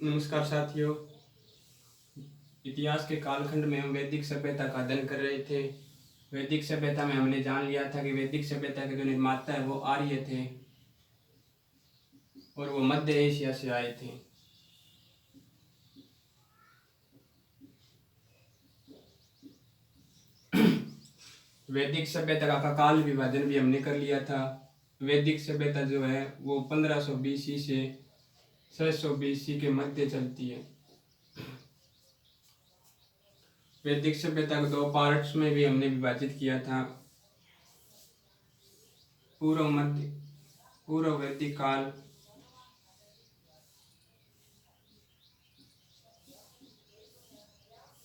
नमस्कार साथियों। इतिहास के कालखंड में हम वैदिक सभ्यता का अध्ययन कर रहे थे। वैदिक सभ्यता में हमने जान लिया था कि वैदिक सभ्यता के जो निर्माता है वो आर्य थे और वो मध्य एशिया से आए थे। वैदिक सभ्यता का काल विभाजन भी हमने कर लिया था। वैदिक सभ्यता जो है वो 1500 BC से 600 BC के मध्य चलती है। वैदिक सभ्यता को 2 पार्ट्स में भी हमने विभाजित किया था। पूर्व वैदिक काल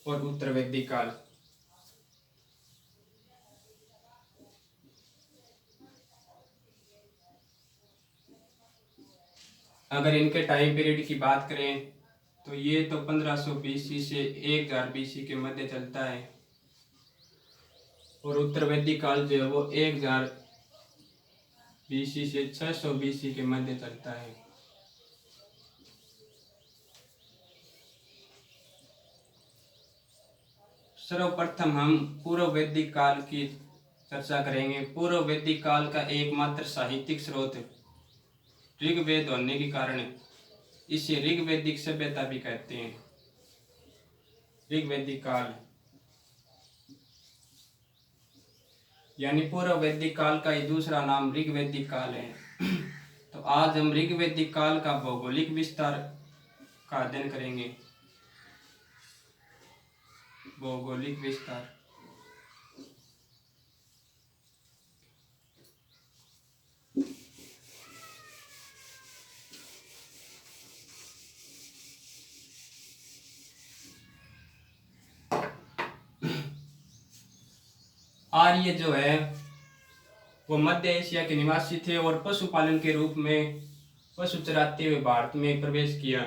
और उत्तर वैदिक काल। अगर इनके टाइम पीरियड की बात करें तो ये तो 1500 BC से 1000 BC के मध्य चलता है और उत्तर वैदिक काल जो है वो 1000 BC से 600 BC के मध्य चलता है। सर्वप्रथम हम पूर्व वैदिक काल की चर्चा करेंगे। पूर्व वैदिक काल का एकमात्र साहित्यिक स्रोत ऋग्वेद होने के कारण इसे ऋग्वैदिक सभ्यता भी कहते हैं। ऋग्वैदिक काल यानी पूर्व वैदिक काल का ही दूसरा नाम ऋग्वैदिक काल है। तो आज हम ऋग्वैदिक काल का भौगोलिक विस्तार का अध्ययन करेंगे। भौगोलिक विस्तार आर्य जो है वो मध्य एशिया के निवासी थे और पशुपालन के रूप में पशु चराते हुए भारत में प्रवेश किया।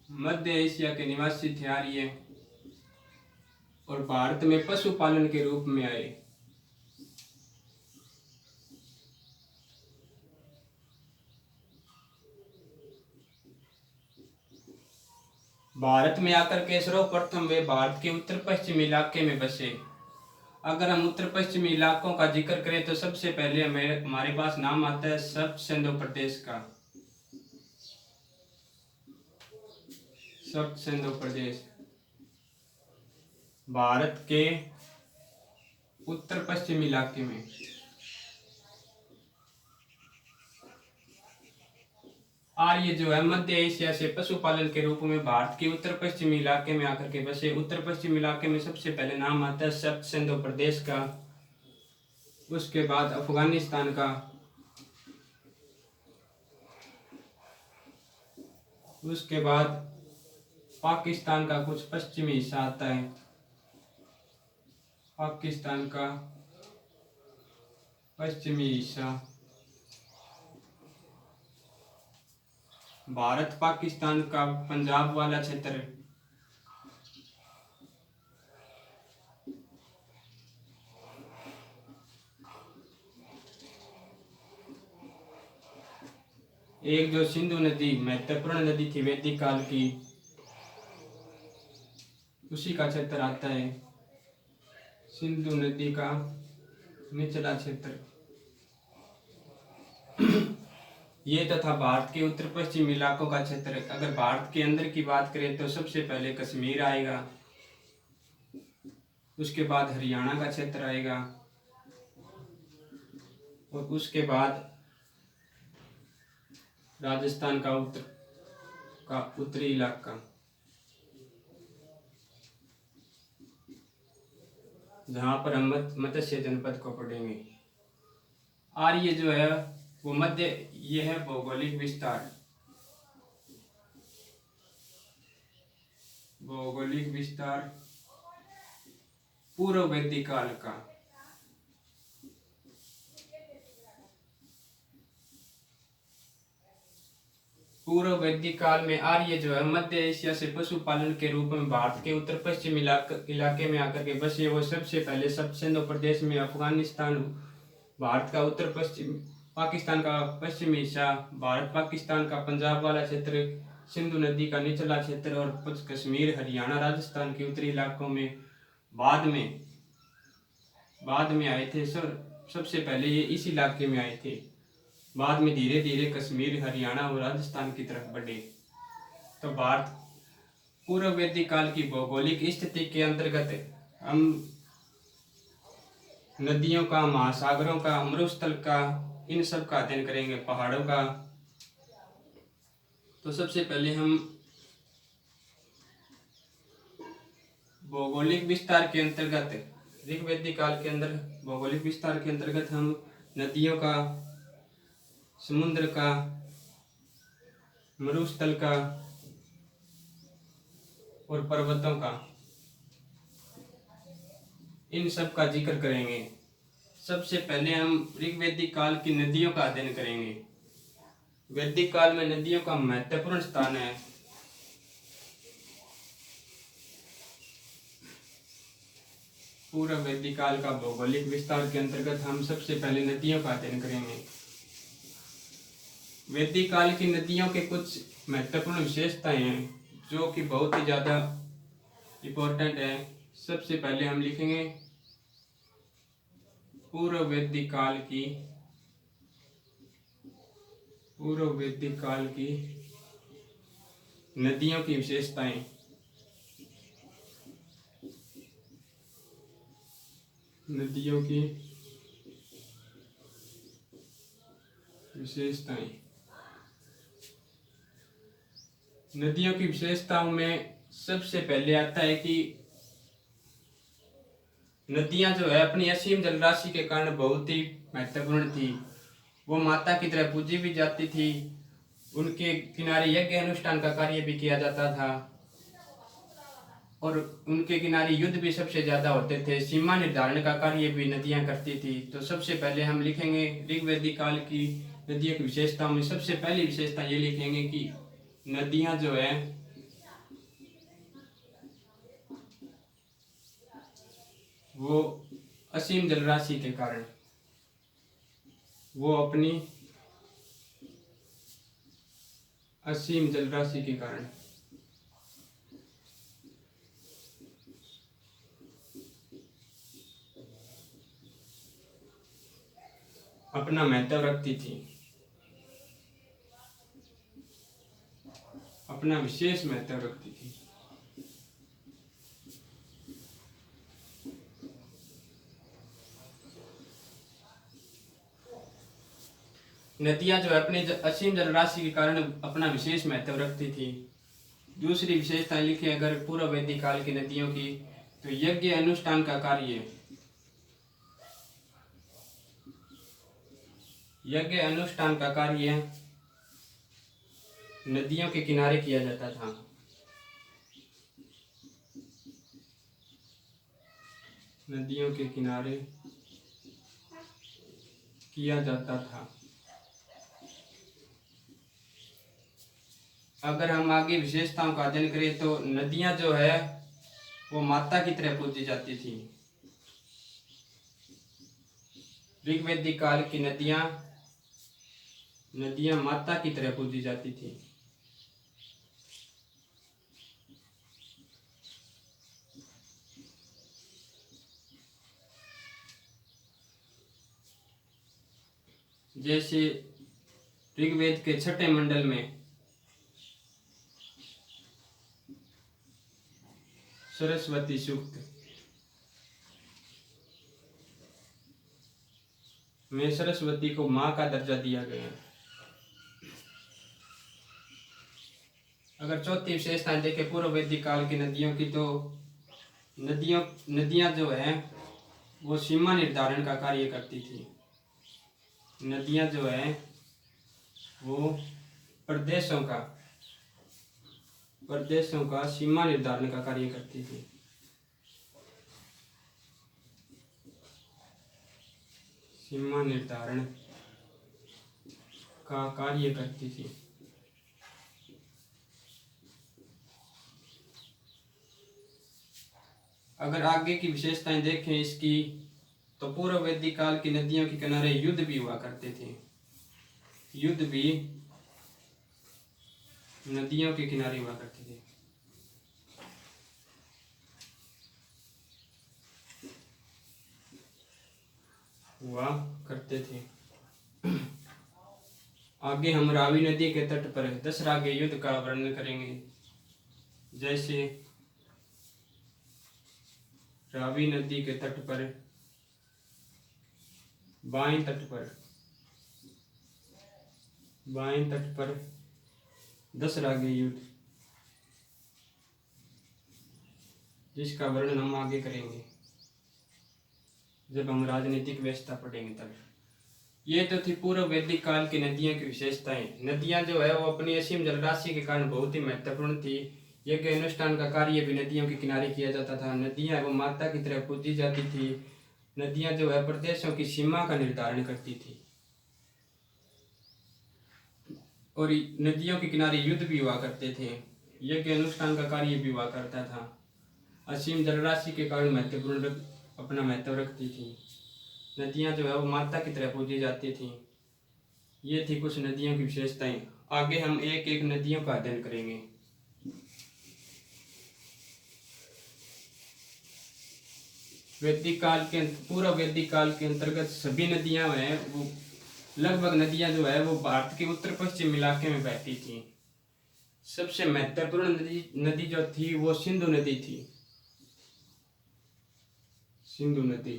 मध्य एशिया के निवासी थे आर्य और भारत में पशुपालन के रूप में आए। भारत में आकर के सर्वप्रथम वे भारत के उत्तर पश्चिमी इलाके में बसे। अगर हम उत्तर पश्चिमी इलाकों का जिक्र करें तो सबसे पहले हमारे पास नाम आता है सप्त सिंधु प्रदेश का। सप्त सिंधु प्रदेश भारत के उत्तर पश्चिमी इलाके में। आर्य जो है मध्य एशिया से पशुपालन के रूप में भारत के उत्तर पश्चिमी इलाके में आकर के बसे। उत्तर पश्चिमी इलाके में सबसे पहले नाम आता है सप्त सिंधु प्रदेश का, उसके बाद अफगानिस्तान का, उसके बाद पाकिस्तान का कुछ पश्चिमी हिस्सा आता है, पाकिस्तान का पश्चिमी हिस्सा, भारत पाकिस्तान का पंजाब वाला क्षेत्र, एक जो सिंधु नदी महत्वपूर्ण नदी थी वैदिक काल की, उसी का क्षेत्र आता है। सिंधु नदी का निचला क्षेत्र ये तथा भारत के उत्तर पश्चिम इलाकों का क्षेत्र। अगर भारत के अंदर की बात करें तो सबसे पहले कश्मीर आएगा, उसके बाद हरियाणा का क्षेत्र आएगा और उसके बाद राजस्थान का उत्तरी इलाका, जहां पर हम मत्स्य जनपद को पढ़ेंगे। आर्य जो है वो मध्य, ये है भौगोलिक विस्तार। भौगोलिक विस्तार पूर्व वैदिक काल का। पूर्व वैदिक काल में आर्य जो है मध्य एशिया से पशुपालन के रूप में भारत के उत्तर पश्चिम इलाके में आकर के बसे। वो सबसे पहले सप्त सिंधु प्रदेश में, अफगानिस्तान, भारत का उत्तर पश्चिम पाकिस्तान का पश्चिमी हिस्सा, भारत पाकिस्तान का पंजाब वाला क्षेत्र, सिंधु नदी का निचला क्षेत्र और कुछ कश्मीर, हरियाणा, राजस्थान के उत्तरी इलाकों में बाद में आए थे। सबसे पहले ये इस इलाके में आए थे, बाद में धीरे धीरे कश्मीर, हरियाणा और राजस्थान की तरफ बढ़े। तो भारत पूर्व वैदिक काल की भौगोलिक स्थिति के अंतर्गत हम नदियों का, महासागरों का, मरुस्थल का, इन सब का अध्ययन करेंगे, पहाड़ों का। तो सबसे पहले हम भौगोलिक विस्तार के अंतर्गत, ऋग्वैदिक काल के अंदर भौगोलिक विस्तार के अंतर्गत हम नदियों का, समुद्र का, मरुस्थल का और पर्वतों का, इन सब का जिक्र करेंगे। सबसे पहले हम ऋग्वैदिक काल की नदियों का अध्ययन करेंगे। वैदिक काल में नदियों का महत्वपूर्ण स्थान है। पूर्व वैदिक काल का भौगोलिक विस्तार के अंतर्गत हम सबसे पहले नदियों का अध्ययन करेंगे। वैदिक काल की नदियों के कुछ महत्वपूर्ण विशेषताएं हैं जो कि बहुत ही ज्यादा इम्पोर्टेंट है। सबसे पहले हम लिखेंगे पूर्व वैदिक काल की नदियों की विशेषताएं। नदियों की विशेषताएं। नदियों की विशेषताओं में सबसे पहले आता है कि नदियां जो है अपनी असीम जलराशि के कारण बहुत ही महत्वपूर्ण थी। वो माता की तरह पूजी भी जाती थी। उनके किनारे यज्ञ अनुष्ठान का कार्य भी किया जाता था और उनके किनारे युद्ध भी सबसे ज्यादा होते थे। सीमा निर्धारण का कार्य भी नदियां करती थी। तो सबसे पहले हम लिखेंगे ऋग्वैदिक काल की नदियों की विशेषताओं में सबसे पहली विशेषता ये लिखेंगे कि नदियां जो है वो असीम जलराशि के कारण, वो अपनी असीम जलराशि के कारण अपना महत्व रखती थी, अपना विशेष महत्व रखती थी। नदियां जो है अपने असीम जलराशि के कारण अपना विशेष महत्व रखती थी। दूसरी विशेषता लिखी अगर पूर्व वैदिक काल की नदियों की, तो यज्ञ अनुष्ठान का कार्य, यज्ञ अनुष्ठान का कार्य नदियों के किनारे किया जाता था। नदियों के किनारे किया जाता था। अगर हम आगे विशेषताओं का अध्ययन करें तो नदियां जो है वो माता की तरह पूजी जाती थी। ऋग्वैदिक काल की नदियां माता की तरह पूजी जाती थी। जैसे ऋग्वेद के छठे मंडल में सरस्वती सूक्त में सरस्वती को मां का दर्जा दिया गया है। अगर चौथी विशेषता देखें पूर्व वैदिक काल की नदियों की, तो नदियां जो है वो सीमा निर्धारण का कार्य करती थी। नदियां जो है वो प्रदेशों का सीमा निर्धारण का कार्य करती थी। सीमा निर्धारण का कार्य करती थी। अगर आगे की विशेषताएं देखें इसकी, तो पूर्व वैदिक काल की नदियों के किनारे युद्ध भी हुआ करते थे। युद्ध भी नदियों के किनारे हुआ करते थे। हुआ करते थे। आगे हम रावी नदी के तट पर दसरा के युद्ध का वर्णन करेंगे। जैसे रावी नदी के तट पर बाएं तट पर दसरा के युद्ध, जिसका वर्णन हम आगे करेंगे जब हम राजनीतिक व्यवस्था पढ़ेंगे तब। ये तो थी पूर्व वैदिक काल की नदियों की विशेषताएं। नदियां जो है वो अपनी असीम जलराशि के कारण बहुत ही महत्वपूर्ण थी। यज्ञ अनुष्ठान का कार्य भी नदियों के किनारे किया जाता था। नदियां वो माता की तरह पूजी जाती थी। नदियां जो है प्रदेशों की सीमा का निर्धारण करती थी और नदियों के किनारे युद्ध भी हुआ करते थे। यज्ञ अनुष्ठान का कार्य भी हुआ करता था। असीम जलराशि के कारण महत्वपूर्ण अपना महत्व रखती थी। नदियां जो है वो माता की तरह पूजी जाती थी। ये थी कुछ नदियों की विशेषताएं। आगे हम एक एक नदियों का अध्ययन करेंगे। वैदिक काल के पूर्व वैदिक काल के अंतर्गत सभी नदियां हैं वो लगभग नदियां जो है वो भारत के उत्तर पश्चिम इलाके में बहती थी। सबसे महत्वपूर्ण नदी जो थी वो सिंधु नदी थी। सिंधु नदी,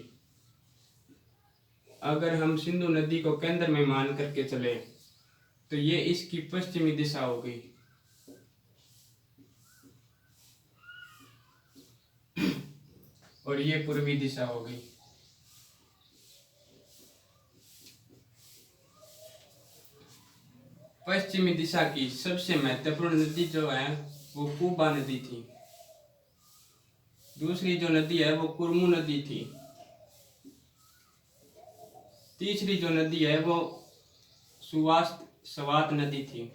अगर हम सिंधु नदी को केंद्र में मान करके चले तो ये इसकी पश्चिमी दिशा हो गई और ये पूर्वी दिशा हो गई। पश्चिमी दिशा की सबसे महत्वपूर्ण नदी जो है वो कुबा नदी थी। दूसरी जो नदी है वो कुरमू नदी थी। तीसरी जो नदी है वो सवात नदी थी।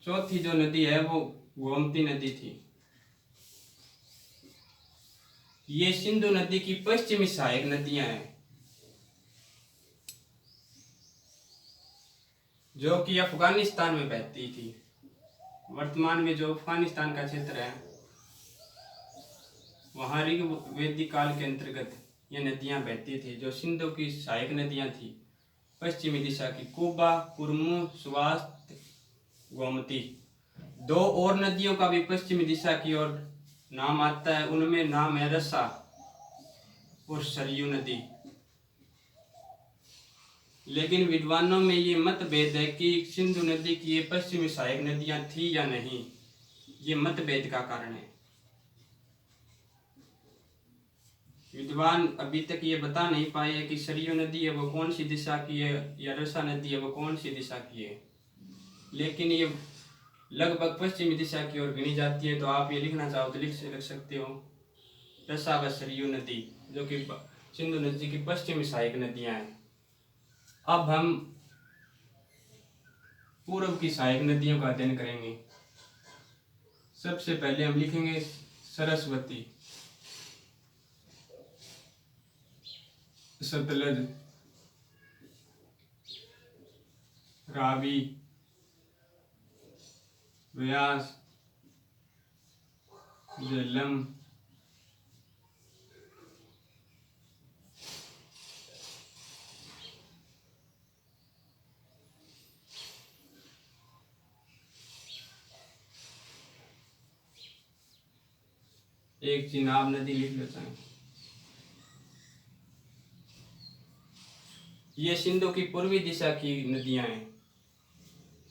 चौथी जो नदी है वो गोमती नदी थी। ये सिंधु नदी की पश्चिमी सहायक नदियां हैं जो कि अफगानिस्तान में बहती थी। वर्तमान में जो अफगानिस्तान का क्षेत्र है वहां वैदिक काल के अंतर्गत ये नदियां बहती थी। जो सिंधु की सहायक नदियां थी पश्चिमी दिशा की कुबा, कुरमू, स्वात, गोमती। दो और नदियों का भी पश्चिमी दिशा की ओर नाम आता है। उनमें नाम है रसा और सरयू नदी। लेकिन विद्वानों में ये मतभेद है कि सिंधु नदी की ये पश्चिमी सहायक नदियां थी या नहीं। ये मतभेद का कारण है। विद्वान अभी तक ये बता नहीं पाए है कि सरयू नदी है वो कौन सी दिशा की है या रसा नदी है वो कौन सी दिशा की है, लेकिन ये लगभग पश्चिमी दिशा की ओर गिनी जाती है। तो आप ये लिखना चाहो तो लिख सकते हो रसा व सरयू नदी, जो कि सिंधु नदी की पश्चिमी सहायक नदियां हैं। अब हम पूर्व की सहायक नदियों का अध्ययन करेंगे। सबसे पहले हम लिखेंगे सरस्वती, सतलज, रावी, व्यास, झेलम, एक चिनाब नदी लिख लेते हैं। ये सिंधु की पूर्वी दिशा की नदियां हैं।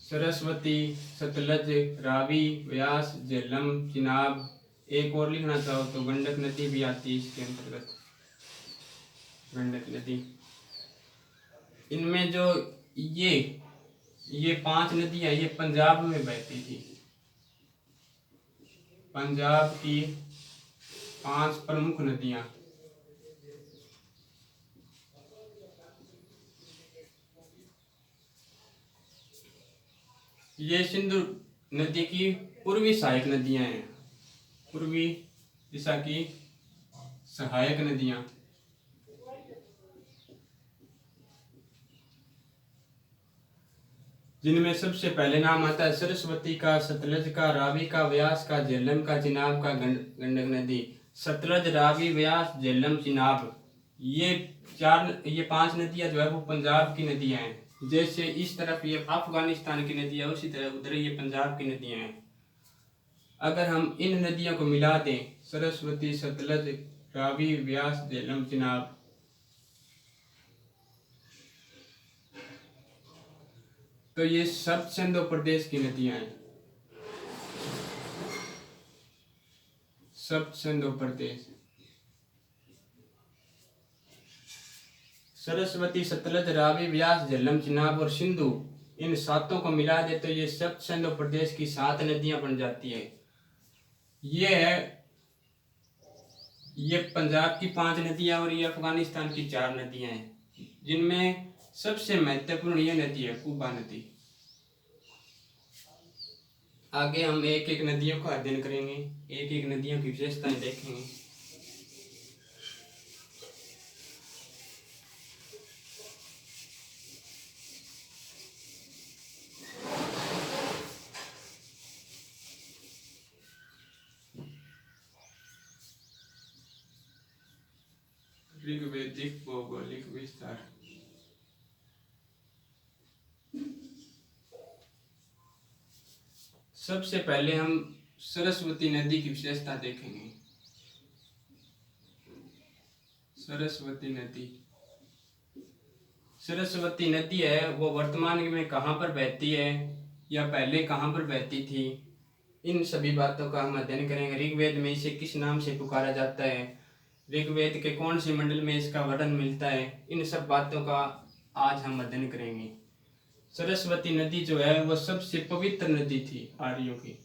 सरस्वती, सतलज, रावी, व्यास, झेलम, चिनाब। एक और लिखना चाहो तो गंडक नदी भी आती है इसके अंतर्गत, गंडक नदी। इनमें जो ये 5 नदियां ये पंजाब में बहती थी। पंजाब की 5 प्रमुख नदियां। ये सिंधु नदी की पूर्वी सहायक नदियां हैं। पूर्वी दिशा की सहायक नदियां। जिनमें सबसे पहले नाम आता है सरस्वती का, सतलज का, रावी का, व्यास का, झेलम का, चिनाब का, गंडक नदी। सतलज, रावी, व्यास, झेलम, चिनाब, ये 5 नदियां जो है वो पंजाब की नदियां हैं। जैसे इस तरफ ये अफगानिस्तान की नदियां, उसी तरह उधर ये पंजाब की नदियां हैं। अगर हम इन नदियों को मिला दें, सरस्वती, सतलज, रावी, व्यास, झेलम, चिनाब, तो ये सब सिंधु प्रदेश की नदियां हैं। सब सिंधु प्रदेश, सरस्वती, सतलज, रावी, व्यास, झेलम, चिनाब और सिंधु, इन सातों को मिला दे तो ये सब सिंधु प्रदेश की 7 नदियां बन जाती है। ये पंजाब की 5 नदियां और ये अफगानिस्तान की 4 नदियां हैं, जिनमें सबसे महत्वपूर्ण ये नदी है कुबा नदी। आगे हम एक एक नदियों का अध्ययन करेंगे, एक एक नदियों की विशेषताएं देखेंगे। ऋग्वेदिक भौगोलिक विस्तार। सबसे पहले हम सरस्वती नदी की विशेषता देखेंगे। सरस्वती नदी है वो वर्तमान में कहाँ पर बहती है या पहले कहाँ पर बहती थी, इन सभी बातों का हम अध्ययन करेंगे। ऋग्वेद में इसे किस नाम से पुकारा जाता है, ऋग्वेद के कौन से मंडल में इसका वर्णन मिलता है, इन सब बातों का आज हम अध्ययन करेंगे। सरस्वती नदी जो है वो सबसे पवित्र नदी थी आर्यों की।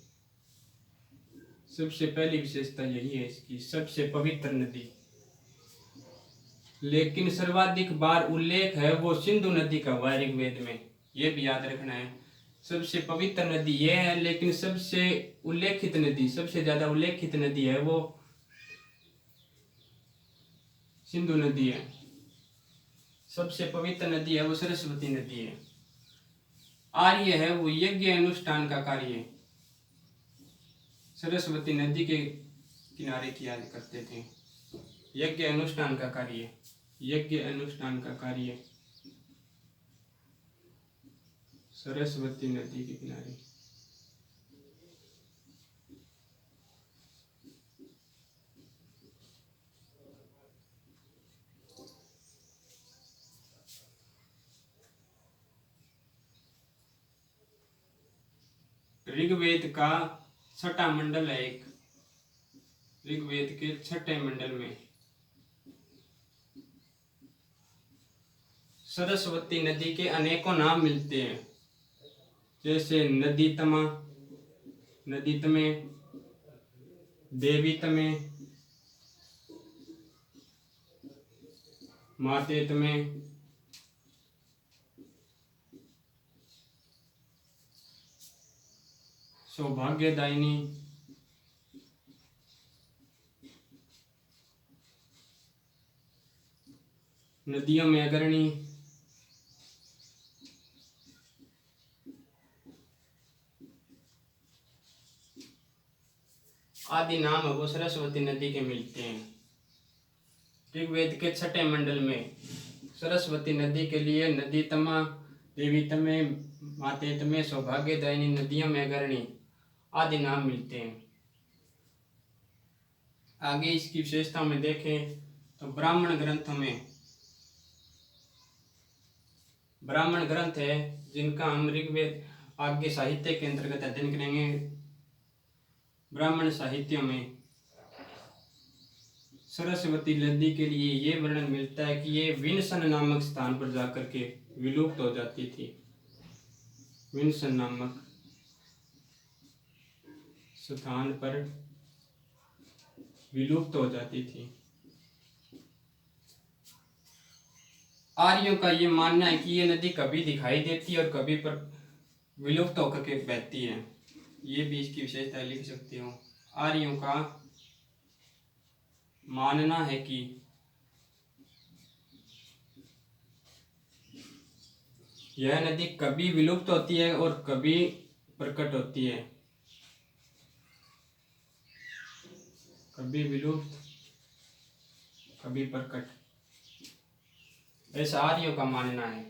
सबसे पहली विशेषता यही है इसकी, सबसे पवित्र नदी। लेकिन सर्वाधिक बार उल्लेख है वो सिंधु नदी का हुआ है ऋग्वेद में, ये भी याद रखना है। सबसे पवित्र नदी ये है, लेकिन सबसे उल्लेखित नदी, सबसे ज्यादा उल्लेखित नदी है वो सिंधु नदी है। सबसे पवित्र नदी है वो सरस्वती नदी है। आर्य है वो यज्ञ अनुष्ठान का कार्य सरस्वती नदी के किनारे किया करते थे। यज्ञ अनुष्ठान का कार्य, यज्ञ अनुष्ठान का कार्य सरस्वती नदी के किनारे। ऋग्वेद का 6वां मंडल है एक, ऋग्वेद के 6वें मंडल में सरस्वती नदी के अनेकों नाम मिलते हैं, जैसे नदी तमा, नदी तमे, देवी तमे, माते तमे, सौभाग्यदायिनी, नदियों में अग्रणी, आदि नाम वो सरस्वती नदी के मिलते हैं। ऋग्वेद के 6वें मंडल में सरस्वती नदी के लिए नदी तमा, देवी तमे, माते तमे, सौभाग्यदायिनी, नदियों में अग्रणी आदि नाम मिलते हैं। आगे इसकी विशेषता में देखें तो ब्राह्मण ग्रंथ है जिनका हम ऋग्वेद आगे साहित्य के अंतर्गत अध्ययन करेंगे। ब्राह्मण साहित्य में सरस्वती नदी के लिए ये वर्णन मिलता है कि ये विंसन नामक स्थान पर जाकर के विलुप्त हो जाती थी। विंसन नामक स्थान पर विलुप्त हो जाती थी। आर्यों का ये मानना है कि ये नदी कभी दिखाई देती है और कभी पर विलुप्त होकर के बहती है। ये भी इसकी विशेषता लिख सकते हो। आर्यों का मानना है कि यह नदी कभी विलुप्त होती है और कभी प्रकट होती है। कभी विलुप्त कभी प्रकट, ऐसा आर्यों का मानना है।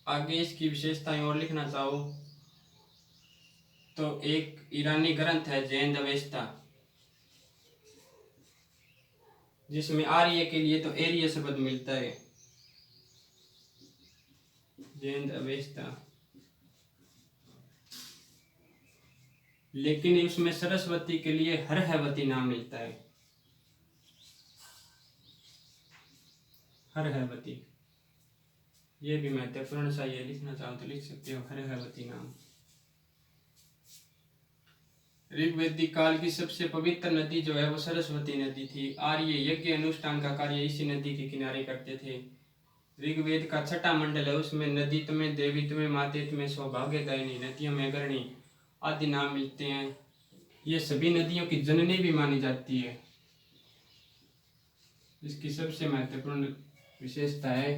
आगे इसकी विशेषताएं और लिखना चाहो तो एक ईरानी ग्रंथ है जैन अवेस्ता, जिसमें आर्य के लिए तो एरिय शब्द मिलता है। जैन अवेस्ता, लेकिन उसमें सरस्वती के लिए हरहवती नाम मिलता है। हरहवती, ये भी महत्वपूर्ण सा, ये लिखना चाहो तो लिख सकते हो, हरहवती नाम। ऋग्वेदिक काल की सबसे पवित्र नदी जो है वो सरस्वती नदी थी। आर्य यज्ञ अनुष्ठान का कार्य इसी नदी के किनारे करते थे। ऋग्वेद का 6वां मंडल है, उसमें नदी तुम्हें, देवी तुम्हें, माते तुम्हें, सौभाग्यदायिनी, नदियों में अग्रणी आदि नाम मिलते हैं। ये सभी नदियों की जननी भी मानी जाती है। इसकी सबसे महत्वपूर्ण विशेषता है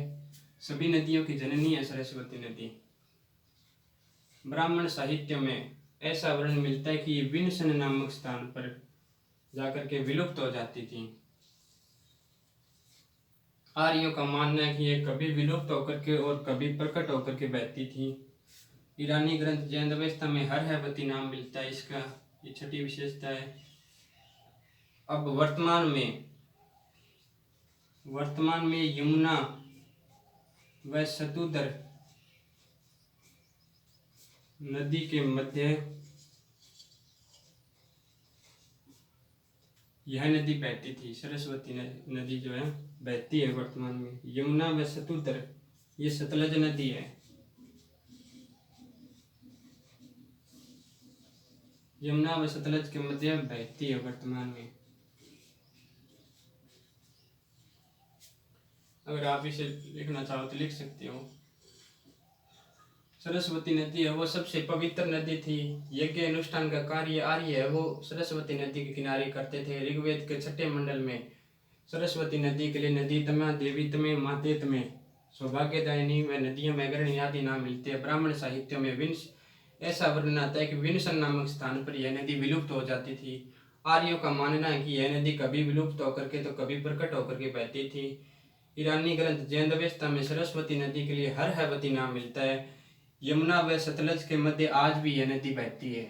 सभी नदियों की जननी है सरस्वती नदी। ब्राह्मण साहित्य में ऐसा वर्णन मिलता है कि ये विनसन नामक स्थान पर जाकर के विलुप्त हो जाती थी। आर्यों का मानना है कि ये कभी विलुप्त होकर के और कभी प्रकट होकर के बहती थी। ईरानी ग्रंथ जैन अवेस्ता में हरहवती नाम मिलता है इसका, ये 6ठी विशेषता है। अब वर्तमान में यमुना व शतुद्र नदी के मध्य यह नदी बहती थी। सरस्वती नदी जो है बहती है वर्तमान में। यमुना व शतुद्र, ये सतलज नदी है। यमुना व सतलज के मध्य बहती है वर्तमान में। अगर आप इसे लिखना चाहो तो लिख सकते हो। सरस्वती नदी है वो सबसे पवित्र नदी थी। यज्ञ अनुष्ठान का कार्य आर्य है वो सरस्वती नदी के किनारे करते थे। ऋग्वेद के 6ठे मंडल में सरस्वती नदी के लिए नदी तमें, देवी तमें, माते तमें, सौभाग्यदायिनी व नदियों में अग्रणी आदि नाम मिलते हैं। ब्राह्मण साहित्य में विंस ऐसा वर्णन आता है कि विंसन नामक स्थान पर यह नदी विलुप्त हो जाती थी। आर्यों का मानना है कि यह नदी कभी विलुप्त होकर के तो कभी प्रकट होकर के बहती थी। ईरानी ग्रंथ जैन अवेस्ता में सरस्वती नदी के लिए हरहवती नाम मिलता है। यमुना व सतलज के मध्य आज भी यह नदी बहती है।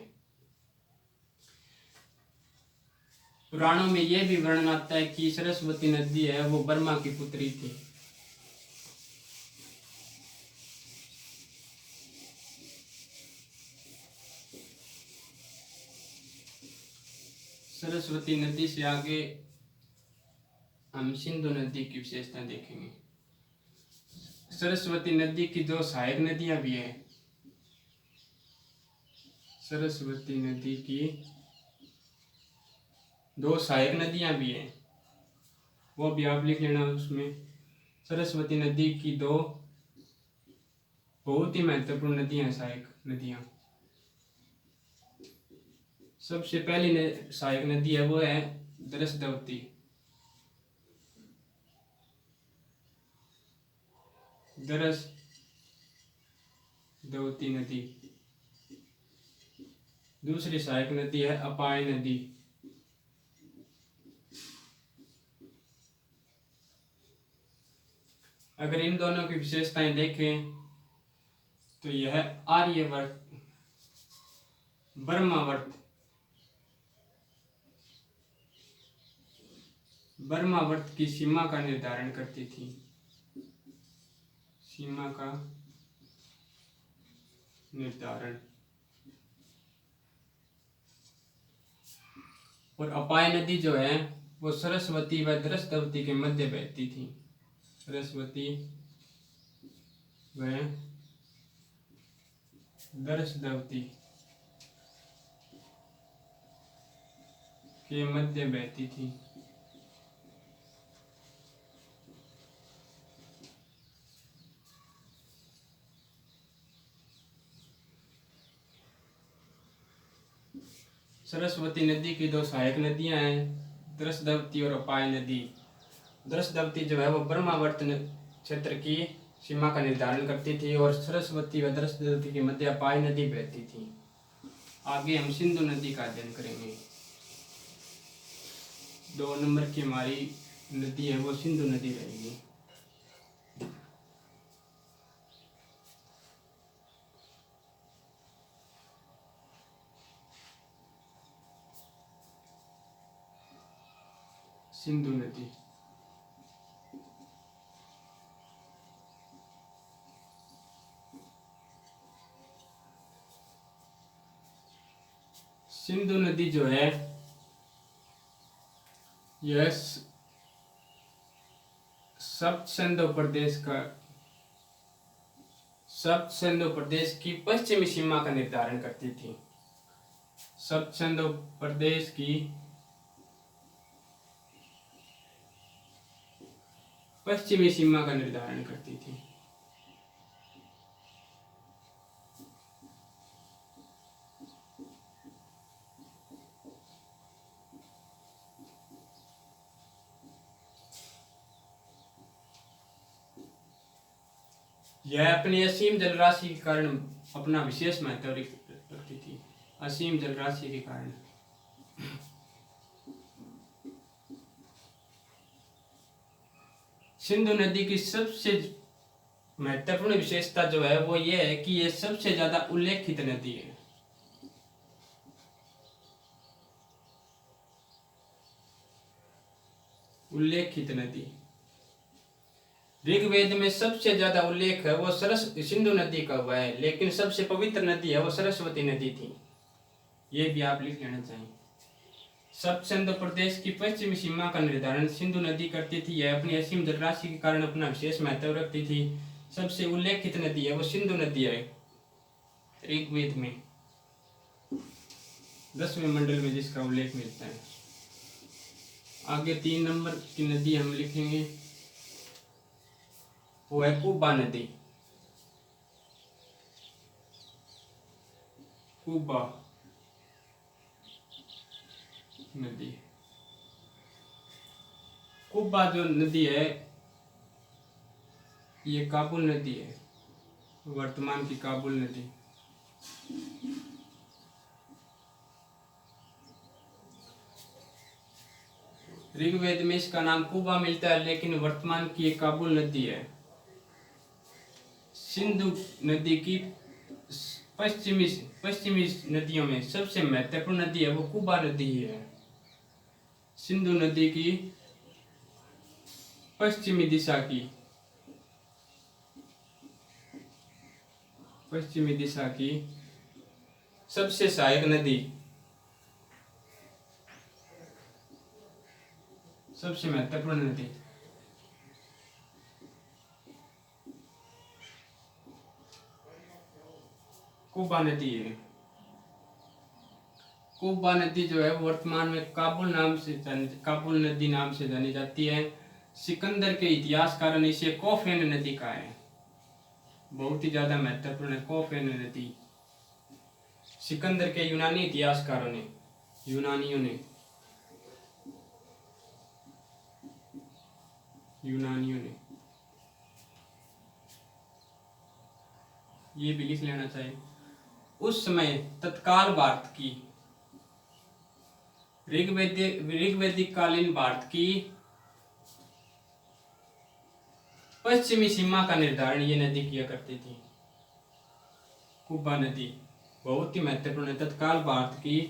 पुराणों में यह भी वर्णन आता है कि सरस्वती नदी है वो ब्रह्मा की पुत्री थी। सरस्वती नदी से आगे हम सिंधु नदी की विशेषता देखेंगे। सरस्वती नदी की 2 सहायक नदियां भी है। सरस्वती नदी की 2 सहायक नदियां भी है, वो भी आप लिख लेना। उसमें सरस्वती नदी की 2 बहुत ही महत्वपूर्ण नदियां हैं, सहायक नदियां। सबसे पहली सहायक नदी है वो है दरसदवती। दरसदवती नदी। दूसरी सहायक नदी है अपाय नदी। अगर इन दोनों की विशेषताएं देखें तो यह आर्यवर्त, बर्मावर्त की सीमा का निर्धारण करती थी। सीमा का निर्धारण। और अपाय नदी जो है वो सरस्वती व दरसदवती के मध्य बहती थी। सरस्वती व दरसदवती के मध्य बहती थी। सरस्वती नदी की 2 सहायक नदियां हैं, दरसदवती और अपाय नदी। दरसदवती जो है वो ब्रह्मावर्त क्षेत्र की सीमा का निर्धारण करती थी और सरस्वती व सरस्वती के मध्य पाई नदी बहती थी। आगे हम सिंधु नदी का अध्ययन करेंगे। 2 नंबर की हमारी नदी है वो सिंधु नदी रहेगी। सिंधु नदी सिंधु नदी जो है यह सप्त सिंधु प्रदेश की पश्चिमी सीमा का निर्धारण करती थी। सप्त सिंधु प्रदेश की पश्चिमी सीमा का निर्धारण करती थी। यह अपनी असीम जलराशि के कारण अपना विशेष महत्व रखती थी। असीम जलराशि के कारण सिंधु नदी की सबसे महत्वपूर्ण विशेषता जो है वो ये है कि ये सबसे ज्यादा उल्लेखित नदी है। उल्लेखित नदी ऋग्वेद में सबसे ज्यादा उल्लेख है वो सिंधु नदी का हुआ है, लेकिन सबसे पवित्र नदी है वो सरस्वती नदी थी। ये भी आप लिख लेना चाहिए। सप्त सिंधु प्रदेश की पश्चिमी सीमा का निर्धारण सिंधु नदी करती थी। यह अपनी असीम जलराशि के कारण अपना विशेष महत्व रखती थी। सबसे उल्लेखित नदी है वो सिंधु नदी है ऋग्वेद में 10वें मंडल में जिसका उल्लेख मिलता है। आगे 3 नंबर की नदी हम लिखेंगे वो है कुबा नदी। कुबा नदी कुबा जो नदी है ये काबुल नदी है, वर्तमान की काबुल नदी। ऋग्वेद में इसका नाम कुबा मिलता है, लेकिन वर्तमान की ये काबुल नदी है। सिंधु नदी की पश्चिमी नदियों में सबसे महत्वपूर्ण नदी है वो कुबा नदी ही है। सिंधु नदी की पश्चिमी दिशा की सबसे सहायक नदी, सबसे महत्वपूर्ण नदी कुबा नदी है। कुबा नदी जो है वर्तमान में काबुल नदी नाम से जानी जाती है। सिकंदर के इतिहासकारों ने इसे कोफेन नदी कहा है। बहुत ही ज्यादा महत्वपूर्ण है कोफेन नदी। सिकंदर के यूनानी इतिहासकारों ने यूनानियों ने ये भी लिख लेना चाहिए। उस समय तत्काल भारत की ऋग्वैदिक कालीन भारत की पश्चिमी सीमा का निर्धारण ये नदी किया करती थी। कुबा नदी बहुत ही महत्वपूर्ण है। तत्काल भारत की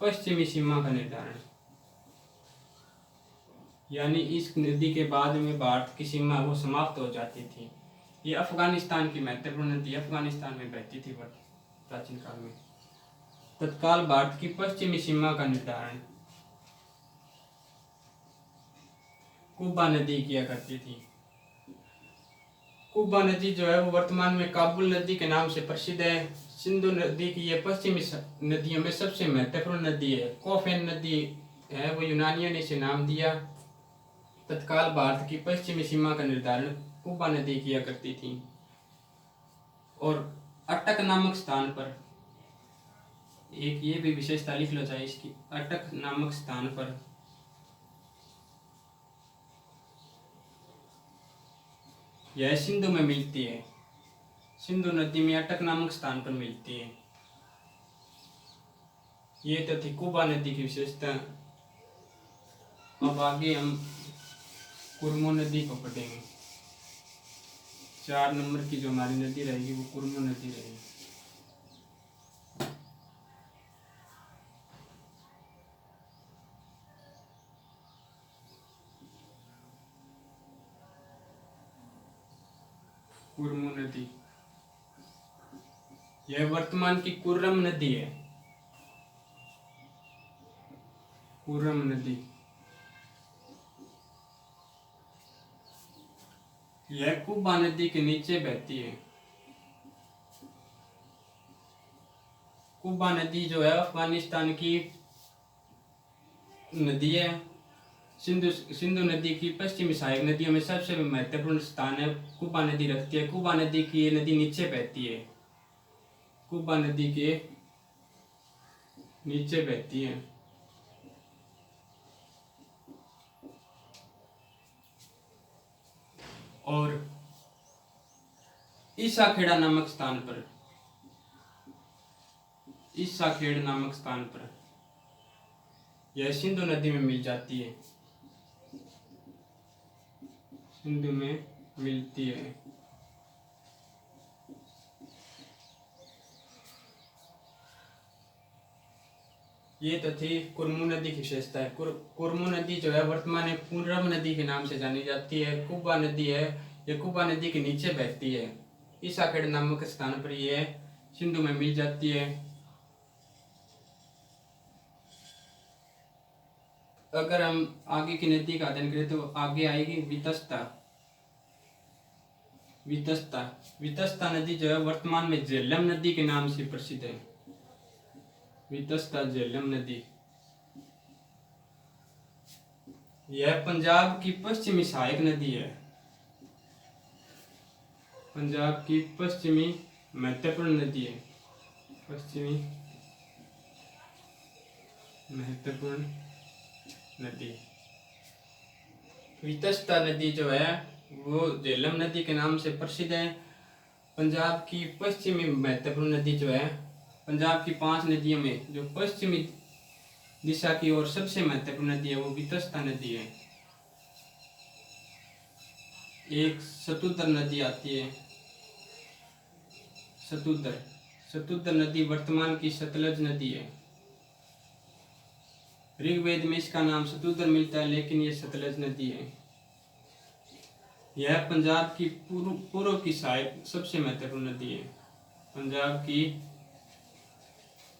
पश्चिमी सीमा का निर्धारण, यानी इस नदी के बाद में भारत की सीमा वो समाप्त हो जाती थी। ये अफगानिस्तान की महत्वपूर्ण नदी अफगानिस्तान में बहती थी प्राचीन काल में। तत्काल भारत की पश्चिमी सीमा का निर्धारण कुबा नदी किया करती थी। कुबा नदी जो है वो वर्तमान में काबुल नदी के नाम से प्रसिद्ध है। सिंधु नदी की ये पश्चिमी नदियों में सबसे महत्वपूर्ण नदी है। कोफेन नदी है वो यूनानियों ने इसे नाम दिया। तत्काल भारत की पश्चिमी सीमा का निर्धारण कुबा नदी किया करती थी। और अटक नामक स्थान पर एक ये भी विशेषता लिख लो चाहिए इसकी। अटक नामक स्थान पर यह सिंधु में मिलती है। सिंधु नदी में अटक नामक स्थान पर मिलती है। ये तो थी कुबा नदी की विशेषता। अब आगे हम कुरमो नदी को पढ़ेंगे। 4 नंबर की जो हमारी नदी रहेगी वो कुरमो नदी रहेगी। कुरमो नदी यह वर्तमान की कुर्रम नदी है। कुर्रम नदी यह कुबा नदी के नीचे बहती है। कुबा नदी जो है अफगानिस्तान की नदी है। सिंधु नदी की पश्चिमी सहायक नदियों में सबसे महत्वपूर्ण स्थान है कुबा नदी रखती है। कुबा नदी की ये नदी नीचे बहती है। कुबा नदी के नीचे बहती है। और ईसाखेड़ा नामक स्थान पर यह सिंधु नदी में मिल जाती है। सिंधु में मिलती है। ये तो थी कुरमू नदी की विशेषता है। कुरमू नदी जो है वर्तमान में कुर्रम नदी के नाम से जानी जाती है। कुबा नदी है, ये कुबा नदी के नीचे बहती है। ईसाखेड़ नामक स्थान पर यह सिंधु में मिल जाती है। अगर हम आगे की नदी का अध्ययन करें तो आगे आएगी वितस्ता। वितस्ता नदी जो है वर्तमान में झेलम नदी के नाम से प्रसिद्ध है। वितस्ता झेलम नदी यह पंजाब की पश्चिमी सहायक नदी है। पंजाब की पश्चिमी महत्वपूर्ण नदी है। पश्चिमी महत्वपूर्ण नदी वितस्ता नदी जो है वो झेलम नदी के नाम से प्रसिद्ध है। पंजाब की पश्चिमी महत्वपूर्ण नदी जो है, पंजाब की 5 नदियों में जो पश्चिमी दिशा की ओर सबसे महत्वपूर्ण नदी है वो वितस्ता नदी है। एक सतुद्र नदी आती है। सतुद्र नदी वर्तमान की सतलज नदी है। ऋग्वेद में इसका नाम सतुद्र मिलता है, लेकिन ये सतलज नदी है। यह पंजाब की पूर्व की सहायक सबसे महत्वपूर्ण नदी है। पंजाब की